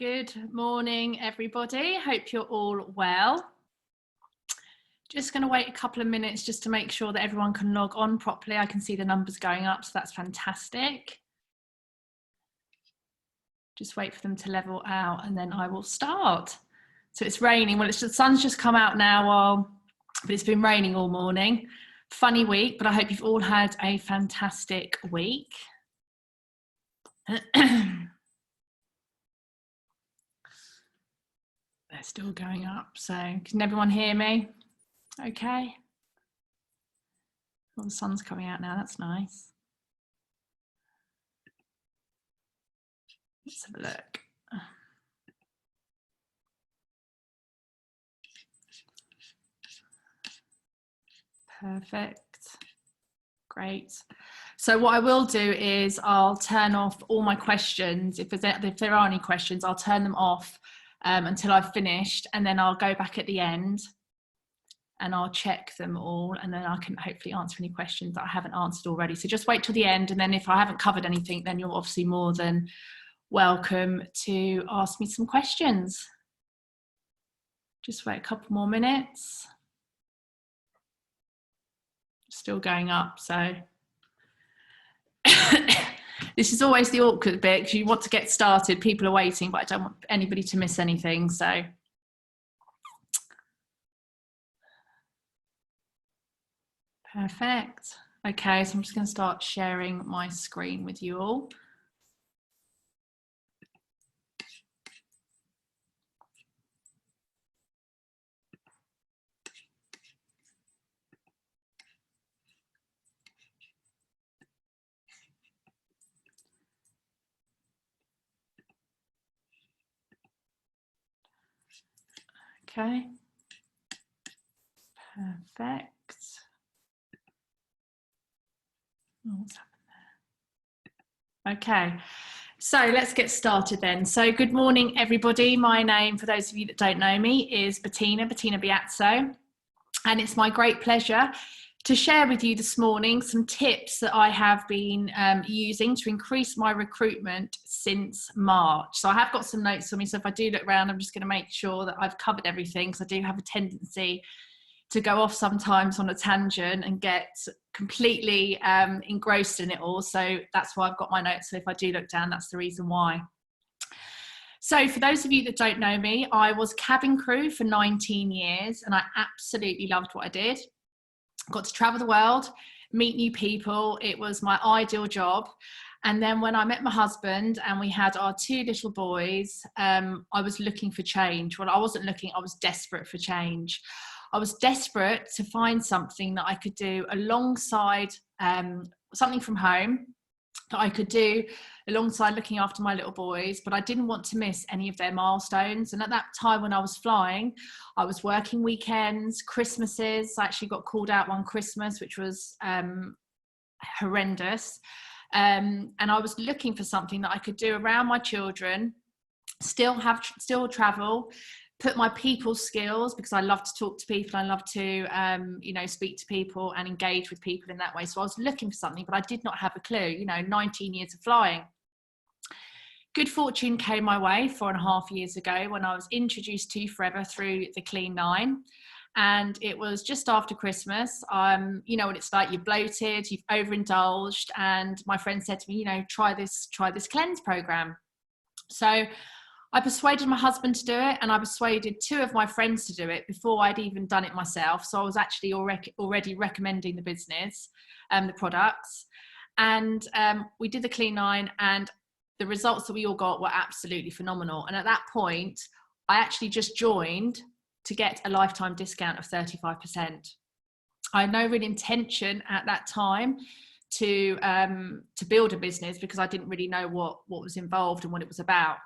Good morning, everybody. Hope you're all well. Just going to wait a couple of minutes just to make sure that everyone can log on properly. I can see the numbers going up, so that's fantastic. Just wait for them to level out and then I will start. So it's raining. Well, the sun's just come out now, but it's been raining all morning. Funny week, but I hope you've all had a fantastic week. They're still going up, so can everyone hear me? Okay. Well, the sun's coming out now, that's nice. Let's have a look. Perfect. Great. So what I will do is I'll turn off all my questions. If there are any questions, I'll turn them off until I've finished, and then I'll go back at the end and I'll check them all, and then I can hopefully answer any questions that I haven't answered already. So just wait till the end, and then if I haven't covered anything, then you're obviously more than welcome to ask me some questions. Just wait a couple more minutes. Still going up, so this is always the awkward bit because you want to get started, people are waiting, but I don't want anybody to miss anything. So perfect. Okay, so I'm just going to start sharing my screen with you all. Okay, perfect. Oh, what's happened there? Okay, so let's get started then. So good morning, everybody. My name, for those of you that don't know me, is Bettina Biazzo, and it's my great pleasure to share with you this morning some tips that I have been using to increase my recruitment since March. So I have got some notes on me, so if I do look around, I'm just going to make sure that I've covered everything, because I do have a tendency to go off sometimes on a tangent and get completely engrossed in it all. So that's why I've got my notes. So if I do look down, that's the reason why. So for those of you that don't know me, I was cabin crew for 19 years and I absolutely loved what I did. Got to travel the world, meet new people. It was my ideal job. And then when I met my husband and we had our two little boys, I was looking for change. Well, I wasn't looking, I was desperate for change. I was desperate to find something that I could do alongside something from home that I could do alongside looking after my little boys, but I didn't want to miss any of their milestones. And at that time when I was flying, I was working weekends, Christmases. I actually got called out one Christmas, which was horrendous. And I was looking for something that I could do around my children, still travel, put my people skills, because I love to talk to people, I love to speak to people and engage with people in that way. So I was looking for something, but I did not have a clue. 19 years of flying. Good fortune came my way 4.5 years ago when I was introduced to Forever through the Clean 9. And it was just after Christmas. You know what it's like, you're bloated, you've overindulged, and my friend said to me, try this cleanse program. So I persuaded my husband to do it, and I persuaded 2 of my friends to do it before I'd even done it myself. So I was actually already recommending the business, the products. And we did the Clean 9, and the results that we all got were absolutely phenomenal. And at that point, I actually just joined to get a lifetime discount of 35%. I had no real intention at that time to build a business, because I didn't really know what was involved and what it was about.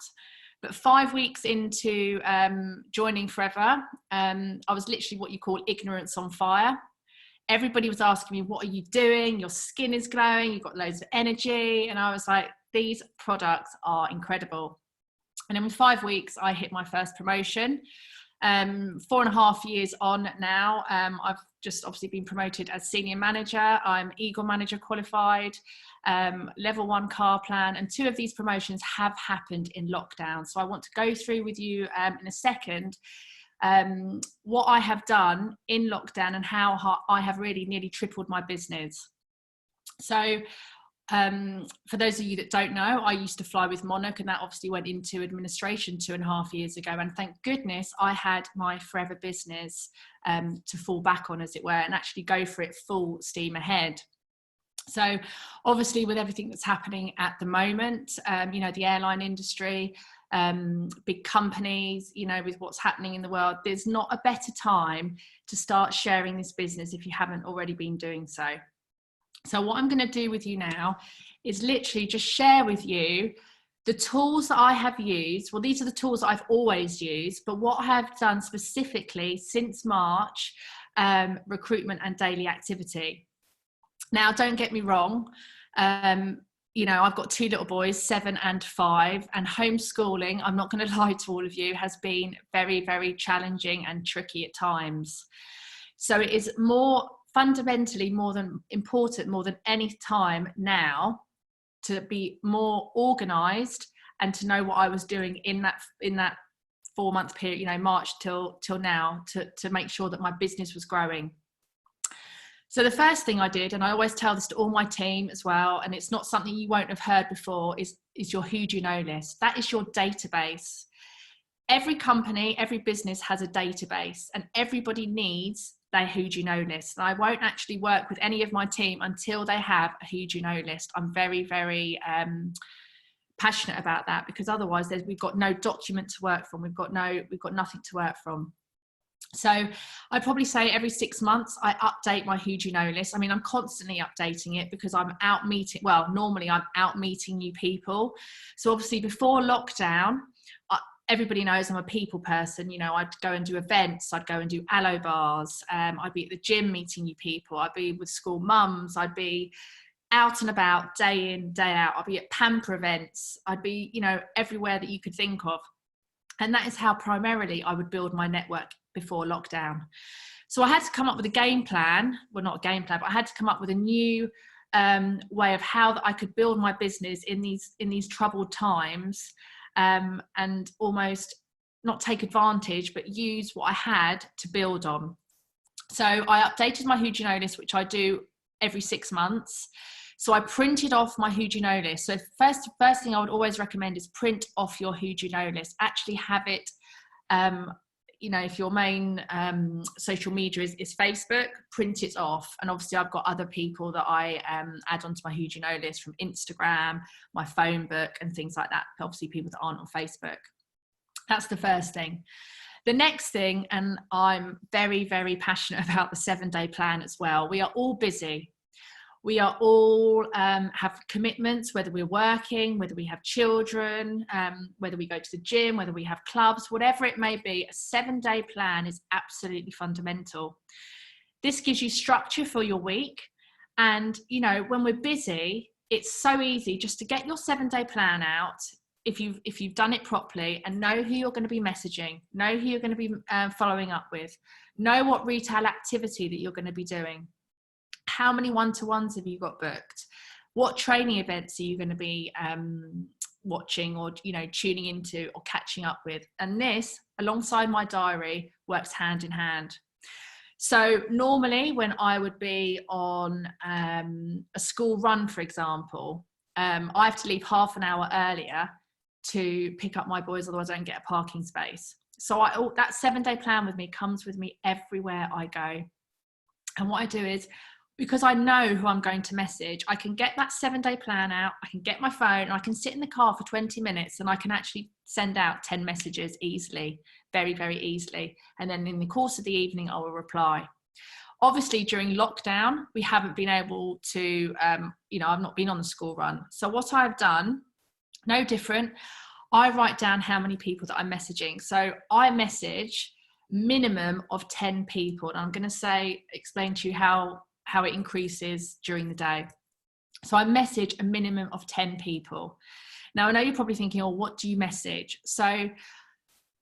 But 5 weeks into joining Forever, I was literally what you call ignorance on fire. Everybody was asking me, what are you doing? Your skin is glowing, you've got loads of energy. And I was like, these products are incredible. And in 5 weeks, I hit my first promotion. 4.5 years on now, I've just obviously been promoted as senior manager. I'm Eagle manager qualified, level 1 car plan, and 2 of these promotions have happened in lockdown. So I want to go through with you in a second what I have done in lockdown and how I have really nearly tripled my business. So for those of you that don't know, I used to fly with Monarch, and that obviously went into administration 2.5 years ago. And thank goodness I had my forever business to fall back on, as it were, and actually go for it full steam ahead. So obviously with everything that's happening at the moment, you know, the airline industry, big companies, you know, with what's happening in the world, there's not a better time to start sharing this business if you haven't already been doing so. So what I'm going to do with you now is literally just share with you the tools that I have used. Well, these are the tools that I've always used, but what I have done specifically since March, recruitment and daily activity. Now, don't get me wrong. You know, I've got 2 little boys, 7 and 5, and homeschooling, I'm not going to lie to all of you, has been very, very challenging and tricky at times. So it is fundamentally more than any time now to be more organized and to know what I was doing in that 4-month period, you know, March till now, to make sure that my business was growing. So the first thing I did, and I always tell this to all my team as well, and it's not something you won't have heard before, is your who do you know list. That is your database. Every company, every business has a database, and everybody needs their who do you know list. And I won't actually work with any of my team until they have a who do you know list. I'm very, very passionate about that, because otherwise we've got no document to work from. We've got nothing to work from. So I'd probably say every 6 months I update my who do you know list. I mean, I'm constantly updating it because I'm out meeting, well, normally I'm out meeting new people. So obviously before lockdown, everybody knows I'm a people person. You know, I'd go and do events, I'd go and do aloe bars, I'd be at the gym meeting new people, I'd be with school mums, I'd be out and about day in, day out, I'd be at pamper events, I'd be, you know, everywhere that you could think of. And that is how primarily I would build my network before lockdown. So I had to come up with a game plan, well, not a game plan, but I had to come up with a new way of how I could build my business in these troubled times, and almost not take advantage, but use what I had to build on. So I updated my who do you know list, which I do every 6 months. So I printed off my who do you know list. So first thing I would always recommend is print off your who do you know list. Actually have it, you know, if your main social media is Facebook, print it off. And obviously I've got other people that I add onto my who do you know list from Instagram, my phone book and things like that. Obviously people that aren't on Facebook. That's the first thing. The next thing, and I'm very, very passionate about the 7-day plan as well. We are all busy. We are all have commitments, whether we're working, whether we have children, whether we go to the gym, whether we have clubs, whatever it may be. A 7-day plan is absolutely fundamental. This gives you structure for your week. And, you know, when we're busy, it's so easy just to get your 7-day plan out if you've done it properly, and know who you're going to be messaging, know who you're going to be following up with, know what retail activity that you're going to be doing. How many one-to-ones have you got booked? What training events are you going to be watching, or, you know, tuning into or catching up with? And this, alongside my diary, works hand in hand. So normally when I would be on a school run, for example, I have to leave half an hour earlier to pick up my boys, otherwise I don't get a parking space. So that 7-day plan with me comes with me everywhere I go. And what I do is, because I know who I'm going to message, I can get that 7-day plan out, I can get my phone, and I can sit in the car for 20 minutes and I can actually send out 10 messages easily, very, very easily. And then in the course of the evening, I will reply. Obviously, during lockdown, we haven't been able to, you know, I've not been on the school run. So what I've done, no different, I write down how many people that I'm messaging. So I message minimum of 10 people. And I'm going to explain to you how it increases during the day. So I message a minimum of 10 people. Now, I know you're probably thinking, oh, what do you message? So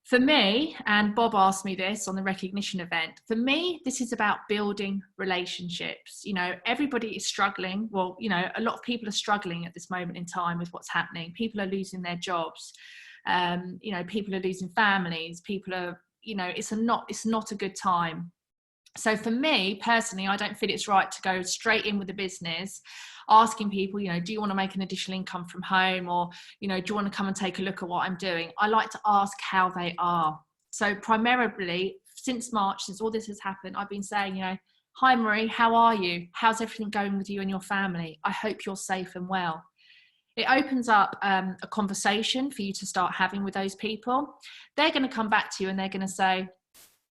For me, and Bob asked me this on the recognition event, for me, this is about building relationships. You know, everybody is struggling. Well, you know, a lot of people are struggling at this moment in time with what's happening. People are losing their jobs. You know, people are losing families. People are, you know, it's not a good time. So for me personally, I don't feel it's right to go straight in with the business asking people, you know, do you want to make an additional income from home, or, you know, do you want to come and take a look at what I'm doing? I like to ask how they are. So primarily since March, since all this has happened, I've been saying, you know, hi Marie, how are you? How's everything going with you and your family? I hope you're safe and well. It opens up a conversation for you to start having with those people. They're going to come back to you and they're going to say,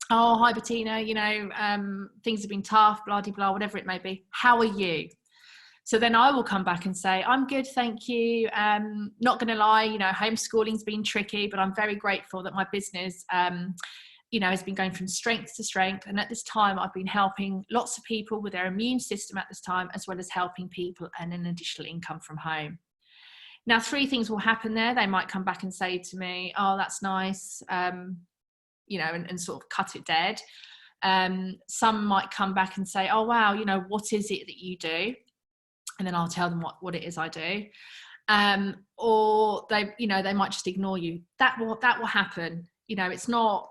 oh, hi Bettina, you know, things have been tough, blah, blah, blah, whatever it may be. How are you? So then I will come back and say, I'm good, thank you. Not going to lie, you know, homeschooling's been tricky, but I'm very grateful that my business, you know, has been going from strength to strength. And at this time, I've been helping lots of people with their immune system at this time, as well as helping people earn an additional income from home. Now, 3 things will happen there. They might come back and say to me, oh, that's nice, you know, and sort of cut it dead. Some might come back and say, oh, wow, you know, what is it that you do? And then I'll tell them what it is I do. Or they, you know, they might just ignore you. That will happen. You know, it's not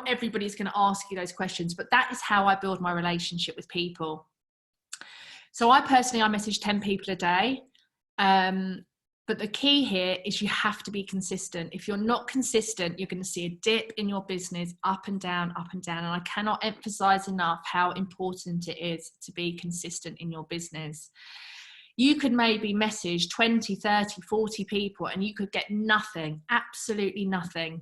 everybody's going to ask you those questions, but that is how I build my relationship with people. So I message 10 people a day. But the key here is you have to be consistent. If you're not consistent, you're going to see a dip in your business, up and down, up and down. And I cannot emphasize enough how important it is to be consistent in your business. You could maybe message 20, 30, 40 people and you could get nothing, absolutely nothing.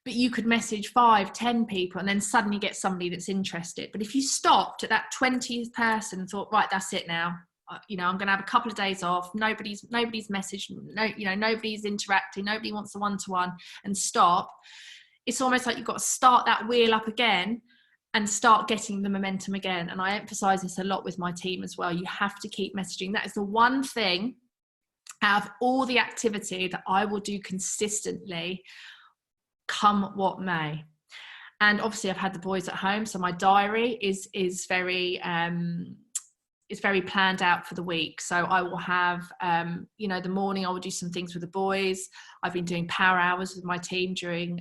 But you could message 5, 10 people and then suddenly get somebody that's interested. But if you stopped at that 20th person and thought, right, that's it now, you know, I'm going to have a couple of days off. Nobody's messaged, no, you know, nobody's interacting. Nobody wants a one-to-one, and stop. It's almost like you've got to start that wheel up again and start getting the momentum again. And I emphasize this a lot with my team as well. You have to keep messaging. That is the one thing out of all the activity that I will do consistently, come what may. And obviously I've had the boys at home, so my diary is very it's very planned out for the week. So I will have, you know, the morning I will do some things with the boys. I've been doing power hours with my team during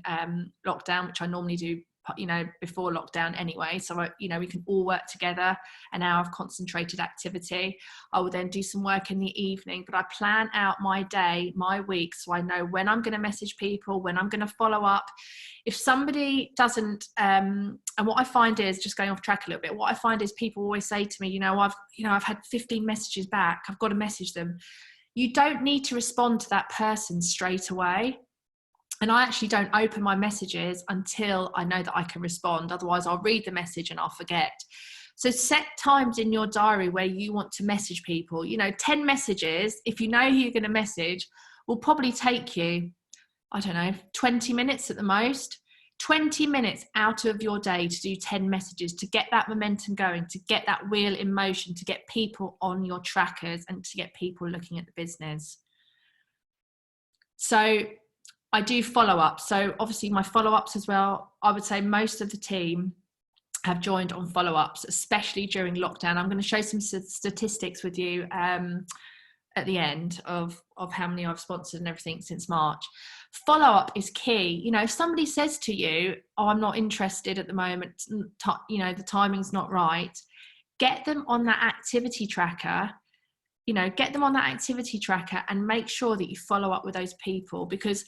lockdown, which I normally do, you know, before lockdown anyway. So, you know, we can all work together, an hour of concentrated activity. I will then do some work in the evening, but I plan out my day, my week, so I know when I'm going to message people, when I'm going to follow up. If somebody doesn't, and what I find is, just going off track a little bit, what I find is people always say to me, I've had 15 messages back, I've got to message them. You don't need to respond to that person straight away. And I actually don't open my messages until I know that I can respond. Otherwise, I'll read the message and I'll forget. So set times in your diary where you want to message people. You know, 10 messages, if you know who you're going to message, will probably take you, I don't know, 20 minutes at the most. 20 minutes out of your day to do 10 messages, to get that momentum going, to get that wheel in motion, to get people on your trackers and to get people looking at the business. So I do follow-up. So obviously my follow-ups as well, I would say most of the team have joined on follow-ups, especially during lockdown. I'm going to show some statistics with you at the end of how many I've sponsored and everything since March. Follow-up is key. You know, if somebody says to you, oh, I'm not interested at the moment, you know, the timing's not right, get them on that activity tracker. You know, get them on that activity tracker and make sure that you follow up with those people, because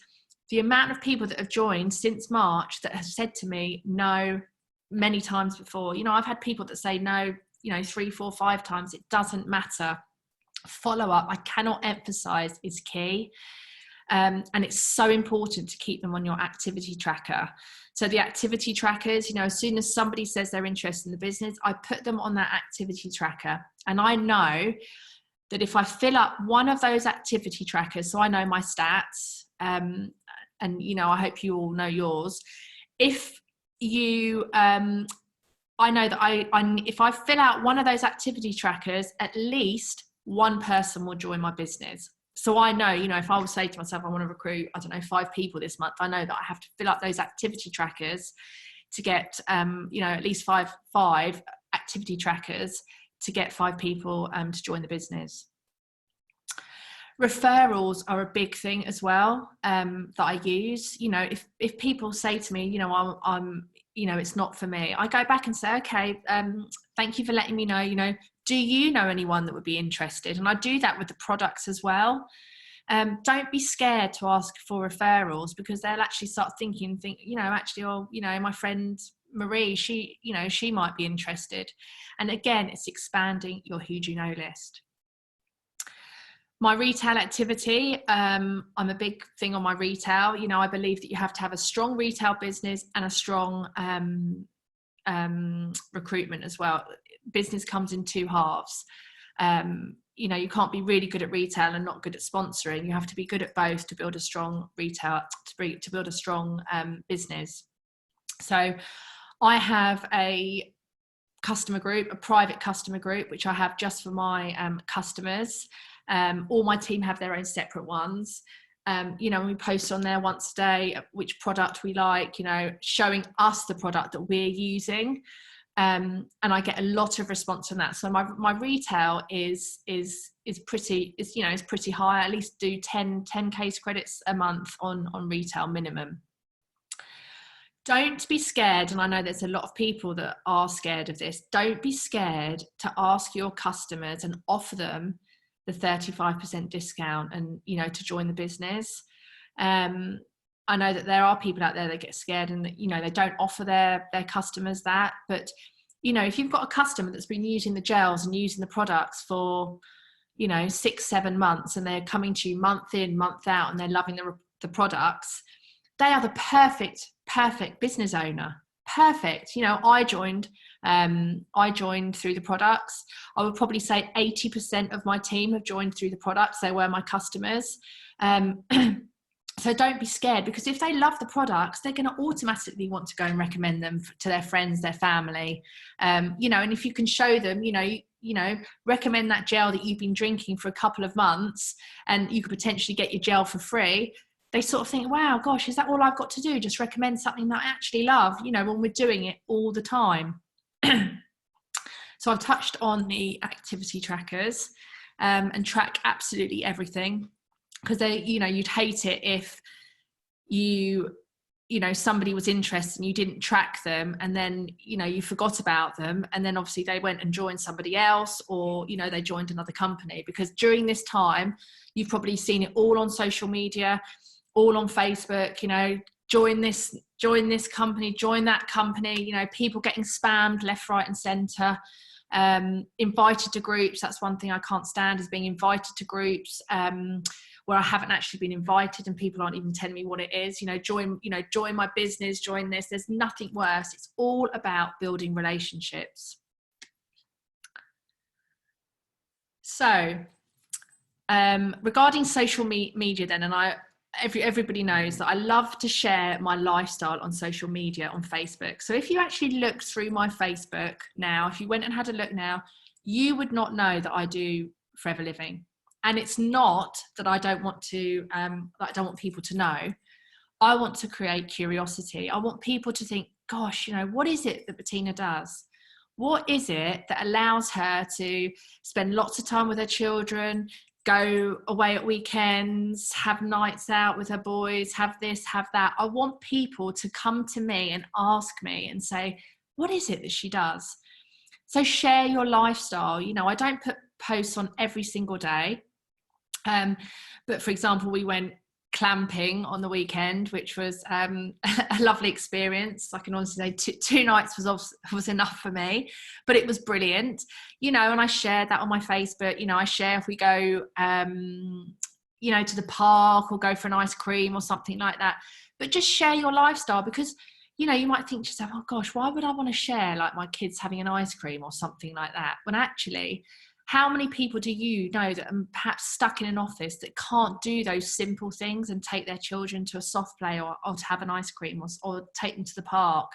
the amount of people that have joined since March that have said to me no many times before, you know, I've had people that say no, you know, 3, 4, 5 times. It doesn't matter. Follow up, I cannot emphasize, is key. And it's so important to keep them on your activity tracker. So the activity trackers, you know, as soon as somebody says they're interested in the business, I put them on that activity tracker. And I know that if I fill up one of those activity trackers, so I know my stats, and, you know, I hope you all know yours. If you, I know that if I fill out one of those activity trackers, at least one person will join my business. So I know, you know, if I would say to myself, I want to recruit, I don't know, 5 people this month, I know that I have to fill up those activity trackers to get, you know, at least five activity trackers to get 5 people to join the business. Referrals are a big thing as well, that I use. You know, if people say to me, you know, I'm you know, it's not for me, I go back and say, okay, thank you for letting me know, you know, do you know anyone that would be interested? And I do that with the products as well. Don't be scared to ask for referrals, because they'll actually start thinking, you know, actually, oh, you know, my friend Marie, she, you know, she might be interested. And again, it's expanding your who do you know list. My retail activity, I'm a big thing on my retail. You know, I believe that you have to have a strong retail business and a strong recruitment as well. Business comes in 2 halves. You know, you can't be really good at retail and not good at sponsoring. You have to be good at both to build a strong retail, to build a strong business. So I have a customer group, a private customer group, which I have just for my customers. All my team have their own separate ones. You know, we post on there once a day which product we like, you know, showing us the product that we're using. And I get a lot of response from that. So my retail is pretty, you know, is pretty high. I at least do 10 case credits a month on retail minimum. Don't be scared, and I know there's a lot of people that are scared of this. Don't be scared to ask your customers and offer them the 35% discount, and, you know, to join the business. I know that there are people out there that get scared and, you know, they don't offer their customers that. But, you know, if you've got a customer that's been using the gels and using the products for, you know, 6-7 months, and they're coming to you month in, month out, and they're loving the products, they are the perfect business owner. Perfect. You know, I joined through the products. I would probably say 80% of my team have joined through the products. They were my customers. So don't be scared, because if they love the products, they're going to automatically want to go and recommend them to their friends, their family. You know, and if you can show them, you know, recommend that gel that you've been drinking for a couple of months, and you could potentially get your gel for free. They sort of think, wow, gosh, is that all I've got to do? Just recommend something that I actually love, you know, when we're doing it all the time. So I've touched on the activity trackers, and track absolutely everything, because they, you know, you'd hate it if you know, somebody was interested and you didn't track them, and then, you know, you forgot about them, and then obviously they went and joined somebody else, or, you know, they joined another company. Because during this time, you've probably seen it all on social media, all on Facebook, you know, join this company, join that company, you know, people getting spammed left, right and centre. Invited to groups, that's one thing I can't stand, is being invited to groups where I haven't actually been invited, and people aren't even telling me what it is. You know, join my business, join this. There's nothing worse. It's all about building relationships. So regarding social media then, and everybody knows that I love to share my lifestyle on social media, on Facebook. So if you actually looked through my Facebook now, if you went and had a look now, you would not know that I do forever living. And it's not that I don't want to, that I don't want people to know. I want to create curiosity. I want people to think, gosh, you know, what is it that Bettina does? What is it that allows her to spend lots of time with her children, go away at weekends, have nights out with her boys, have this, have that? I want people to come to me and ask me and say, what is it that she does? So share your lifestyle. You know, I don't put posts on every single day. But for example, we went clamping on the weekend, which was a lovely experience. I can honestly say two nights was enough for me, but it was brilliant, you know. And I shared that on my Facebook. You know, I share if we go you know, to the park or go for an ice cream or something like that. But just share your lifestyle, because, you know, you might think to yourself, oh gosh, why would I want to share like my kids having an ice cream or something like that, when actually, how many people do you know that are perhaps stuck in an office that can't do those simple things and take their children to a soft play, or to have an ice cream, or take them to the park?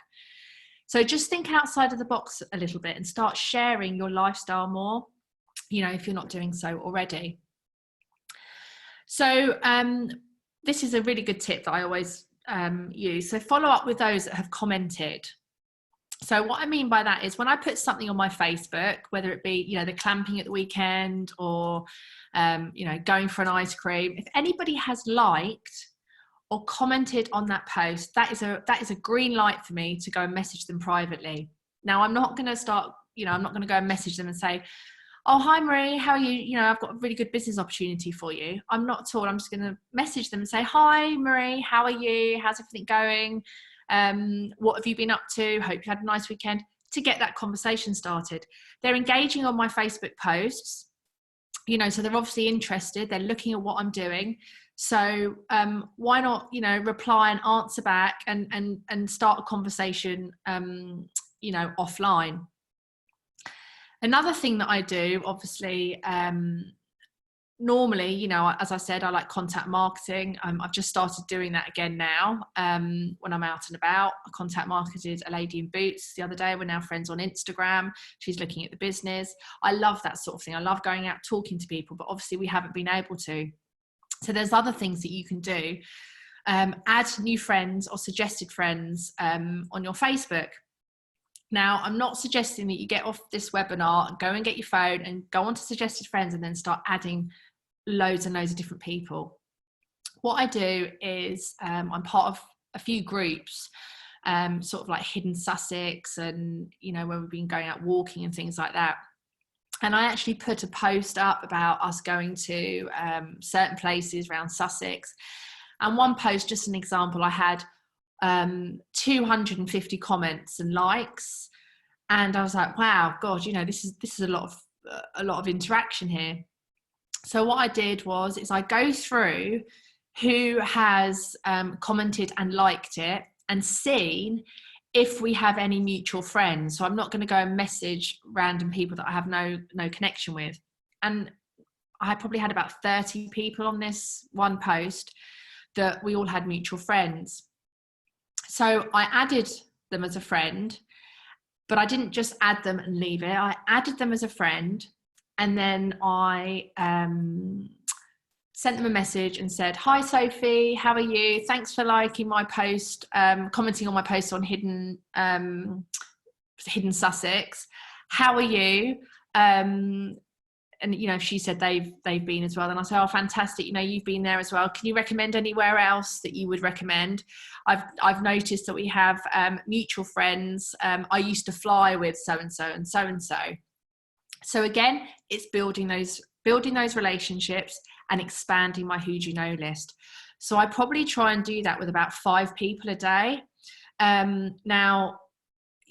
So just think outside of the box a little bit and start sharing your lifestyle more, you know, if you're not doing so already. So this is a really good tip that I always use. So follow up with those that have commented. So what I mean by that is when I put something on my Facebook, whether it be, the clamping at the weekend or, going for an ice cream, if anybody has liked or commented on that post, that is a green light for me to go and message them privately. Now, I'm not going to start, I'm not going to go and message them and say, oh, hi Marie, how are you? I've got a really good business opportunity for you. I'm not at all. I'm just going to message them and say, hi Marie, how are you? How's everything going? What have you been up to? Hope you had a nice weekend, to get that conversation started. They're engaging on my Facebook posts, so they're obviously interested. They're looking at what I'm doing. So why not, reply and answer back and start a conversation, offline. Another thing that I do, obviously, normally, as I said, I like contact marketing. I've just started doing that again now. When I'm out and about, I contact marketed a lady in boots the other day. We're now friends on Instagram. She's looking at the business. I love that sort of thing. I love going out talking to people, but obviously we haven't been able to. So there's other things that you can do. Add new friends or suggested friends on your Facebook. Now, I'm not suggesting that you get off this webinar and go and get your phone and go on to suggested friends and then start adding loads and loads of different people. What I do is I'm part of a few groups, sort of like Hidden Sussex and, when we've been going out walking and things like that. And I actually put a post up about us going to certain places around Sussex. And one post, just an example, I had 250 comments and likes, and I was like, wow, God, this is a lot of interaction here. So what I did is I go through who has commented and liked it and seen if we have any mutual friends. So I'm not going to go and message random people that I have no connection with. And I probably had about 30 people on this one post that we all had mutual friends. So I added them as a friend, but I didn't just add them and leave it. I added them as a friend, and then I sent them a message and said, hi Sophie, how are you? Thanks for liking my post, commenting on my post on Hidden Sussex. How are you? And she said they've been as well. And I said, oh, fantastic, you've been there as well. Can you recommend anywhere else that you would recommend? I've noticed that we have mutual friends. I used to fly with so-and-so and so-and-so. So again, it's building those relationships and expanding my who do you know list. So I probably try and do that with about 5 people a day. Now,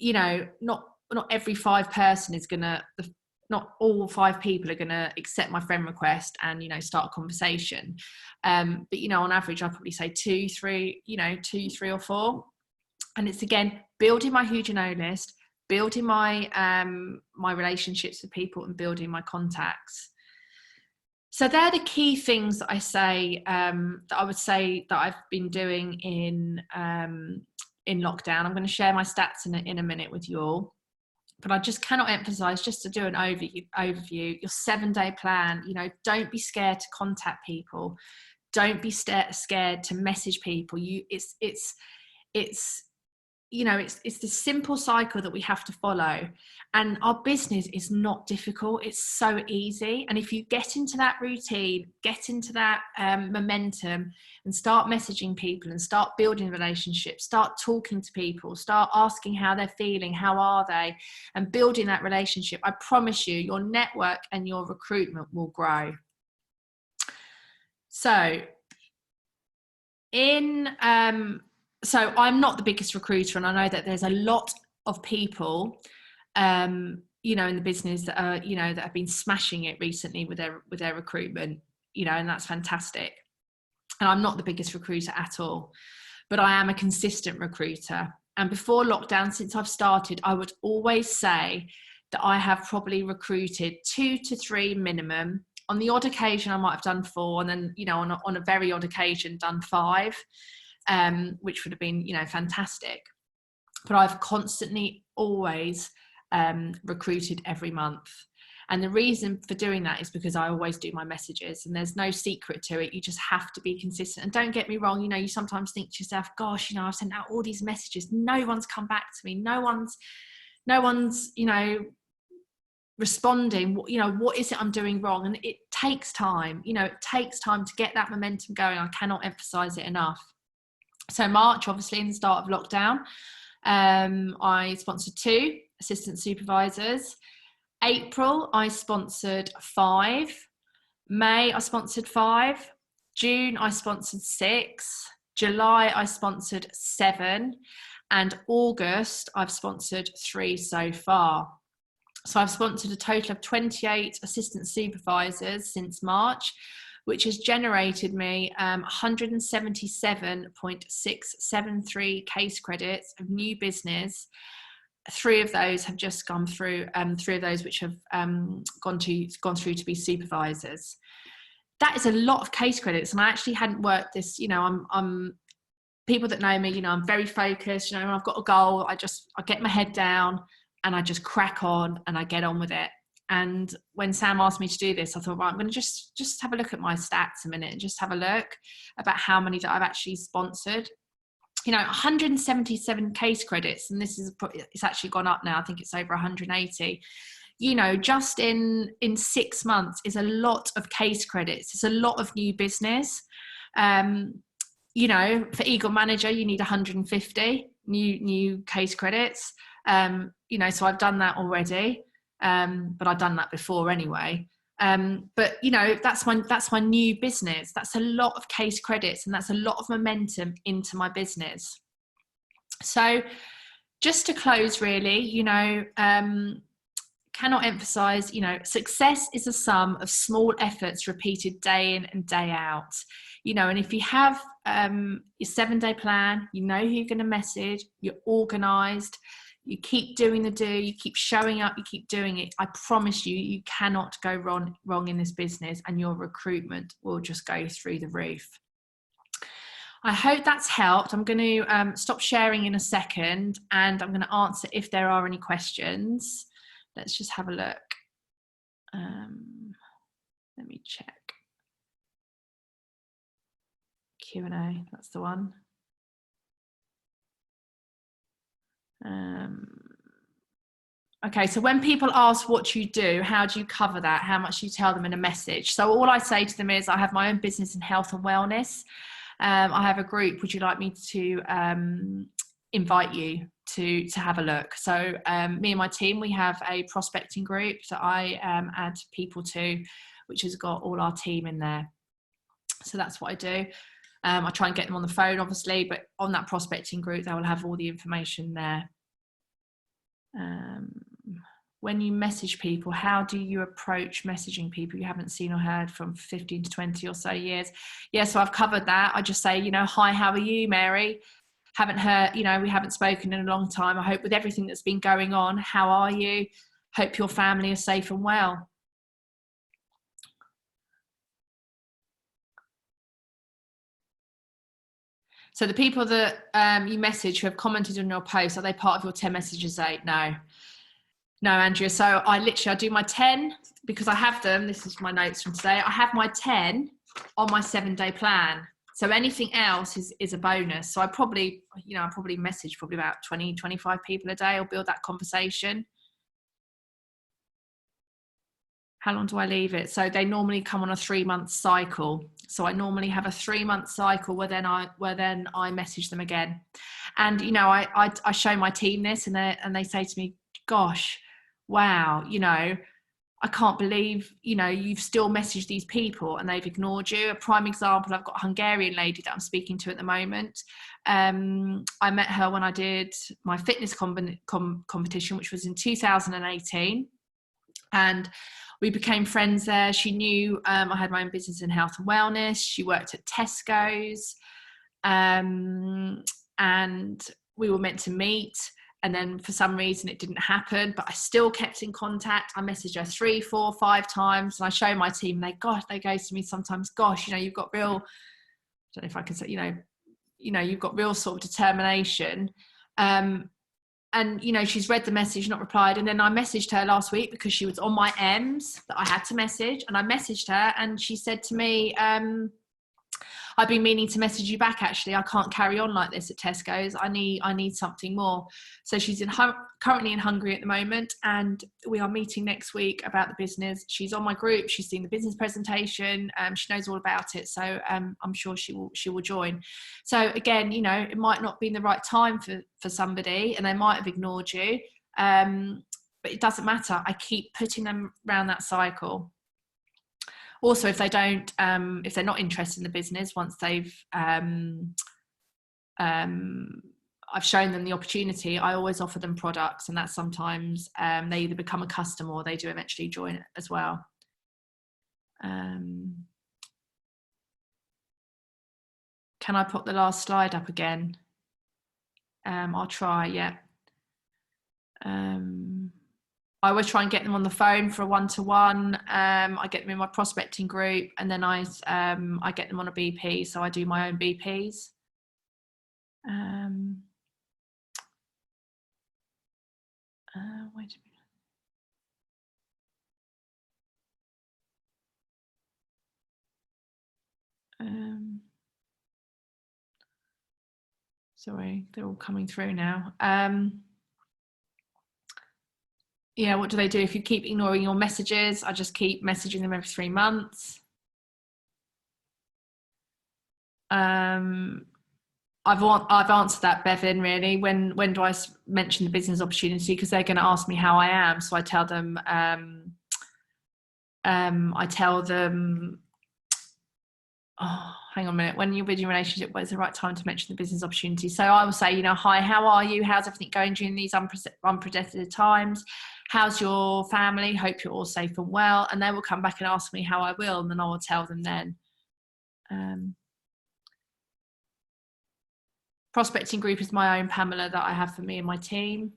not every 5 person is gonna, not all 5 people are going to accept my friend request and, start a conversation. But, on average, I'd probably say 2, 3 or 4. And it's, again, building my who do you know list, building my my relationships with people and building my contacts. So they're the key things that I say, that I would say that I've been doing in lockdown. I'm going to share my stats in a minute with you all. But I just cannot emphasize, just to do an overview, your 7-day plan. Don't be scared to contact people. Don't be scared to message people. It's this simple cycle that we have to follow. And our business is not difficult. It's so easy. And if you get into that routine, get into that momentum and start messaging people and start building relationships, start talking to people, start asking how they're feeling, how are they, and building that relationship, I promise you, your network and your recruitment will grow. So so I'm not the biggest recruiter, and I know that there's a lot of people, in the business that are, that have been smashing it recently with their recruitment, and that's fantastic. And I'm not the biggest recruiter at all, but I am a consistent recruiter. And before lockdown, since I've started, I would always say that I have probably recruited 2 to 3 minimum. On the odd occasion, I might have done 4, and then, on a very odd occasion, done 5. Which would have been, fantastic. But I've constantly always recruited every month. And the reason for doing that is because I always do my messages, and there's no secret to it. You just have to be consistent. And don't get me wrong, you sometimes think to yourself, gosh, I've sent out all these messages, no one's come back to me, no one's responding. What is it I'm doing wrong? And it takes time. It takes time to get that momentum going. I cannot emphasize it enough. So March, obviously, in the start of lockdown, I sponsored 2 assistant supervisors. April, I sponsored 5. May, I sponsored 5. June, I sponsored 6. July, I sponsored 7. And August, I've sponsored 3 so far. So I've sponsored a total of 28 assistant supervisors since March, which has generated me 177.673 case credits of new business. 3 of those have just gone through, 3 of those which have gone through to be supervisors. That is a lot of case credits, and I actually hadn't worked this. I'm people that know me, I'm very focused. When I've got a goal, I get my head down and I just crack on and I get on with it. And when Sam asked me to do this, I thought, right, I'm going to just have a look at my stats a minute and just have a look about how many that I've actually sponsored. 177 case credits, and it's actually gone up now. I think it's over 180. Just in 6 months is a lot of case credits. It's a lot of new business. For Eagle Manager, you need 150 new case credits. So I've done that already, but I've done that before anyway. But that's my new business. That's a lot of case credits, and that's a lot of momentum into my business. So just to close, really, cannot emphasize, success is a sum of small efforts repeated day in and day out. And if you have your 7-day plan, who you're going to message, you're organized, you keep doing the do, you keep showing up, you keep doing it, I promise you cannot go wrong in this business, and your recruitment will just go through the roof. I hope that's helped. I'm going to stop sharing in a second, and I'm going to answer if there are any questions. Let's just have a look. Let me check. Q&A, that's the one. Okay, so when people ask what you do, how do you cover that? How much do you tell them in a message? So all I say to them is, I have my own business in health and wellness. I have a group. Would you like me to invite you to have a look? So me and my team, we have a prospecting group that I add people to, which has got all our team in there. So that's what I do. I try and get them on the phone, obviously, but on that prospecting group, they will have all the information there. When you message people, how do you approach messaging people you haven't seen or heard from 15 to 20 or so years? Yeah, so I've covered that. I just say, hi, how are you, Mary? Haven't heard, we haven't spoken in a long time. I hope with everything that's been going on, how are you? Hope your family is safe and well. So the people that you message who have commented on your post, are they part of your 10 messages 8? No, Andrea. So I do my 10 because I have them. This is my notes from today. I have my 10 on my 7-day plan. So anything else is a bonus. So I probably message about 20, 25 people a day. I'll build that conversation. How long do I leave it? So they normally come on a 3-month cycle. So I normally have a 3-month cycle where then I message them again. And, I show my team this and they say to me, gosh, wow, I can't believe, you've still messaged these people and they've ignored you. A prime example, I've got a Hungarian lady that I'm speaking to at the moment. I met her when I did my fitness competition, which was in 2018. And we became friends there. She knew I had my own business in health and wellness. She worked at Tesco's. And we were meant to meet. And then for some reason it didn't happen, but I still kept in contact. I messaged her 3, 4, 5 times, and I show my team, they go to me sometimes, gosh, you've got real, I don't know if I can say, you've got real sort of determination. and you know, she's read the message, not replied. And then I messaged her last week because she was on my M's that I had to message, and I messaged her and she said to me, I've been meaning to message you back, actually. I can't carry on like this at Tesco's. I need something more. So she's currently in Hungary at the moment, and we are meeting next week about the business. She's on my group. She's seen the business presentation. She knows all about it. So I'm sure she will join. So again, you know, it might not be the right time for somebody, and they might have ignored you. But it doesn't matter. I keep putting them around that cycle. Also, if they don't, if they're not interested in the business, once they've, I've shown them the opportunity, I always offer them products, and that sometimes they either become a customer or they do eventually join it as well. Can I put the last slide up again? I'll try, yeah. I always try and get them on the phone for a one-to-one. I get them in my prospecting group, and then I get them on a BP. So I do my own BPs. Wait a minute. Sorry, they're all coming through now. Yeah, what do they do? If you keep ignoring your messages, I just keep messaging them every 3 months. I've answered that, Bevan, really. When do I mention the business opportunity? Because they're going to ask me how I am. So I tell them, oh, hang on a minute, when you're in your relationship, when's the right time to mention the business opportunity? So I will say, you know, hi, how are you? How's everything going during these unprecedented times? How's your family? Hope you're all safe and well. And they will come back and ask me how I will, and then I will tell them then. Prospecting group is my own Pamela that I have for me and my team.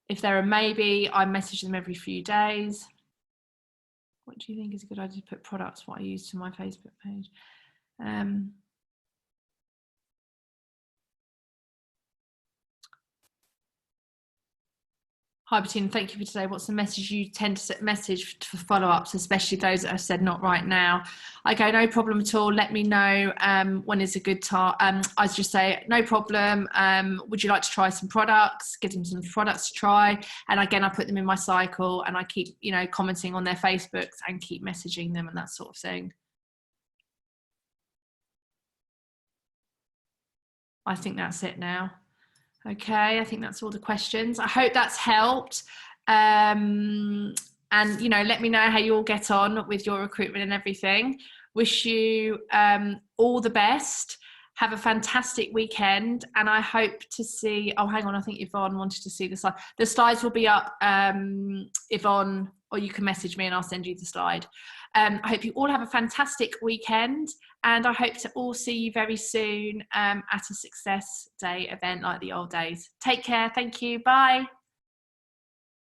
If they're a maybe, I message them every few days. What do you think is a good idea to put products, what I use to my Facebook page? Hi, Bettina, thank you for today. What's the message you tend to message for follow-ups, especially those that have said not right now? I go, no problem at all. Let me know when is a good time. I just say, no problem. Would you like to try some products? Give them some products to try. And again, I put them in my cycle, and I keep, you know, commenting on their Facebooks and keep messaging them and that sort of thing. I think that's it now. Okay, I think that's all the questions. I hope that's helped. And, you know, let me know how you all get on with your recruitment and everything. Wish you all the best. Have a fantastic weekend. And I hope to see, oh, hang on, I think Yvonne wanted to see the slide. The slides will be up, Yvonne, or you can message me and I'll send you the slide. I hope you all have a fantastic weekend, and I hope to all see you very soon at a Success Day event like the old days. Take care. Thank you. Bye.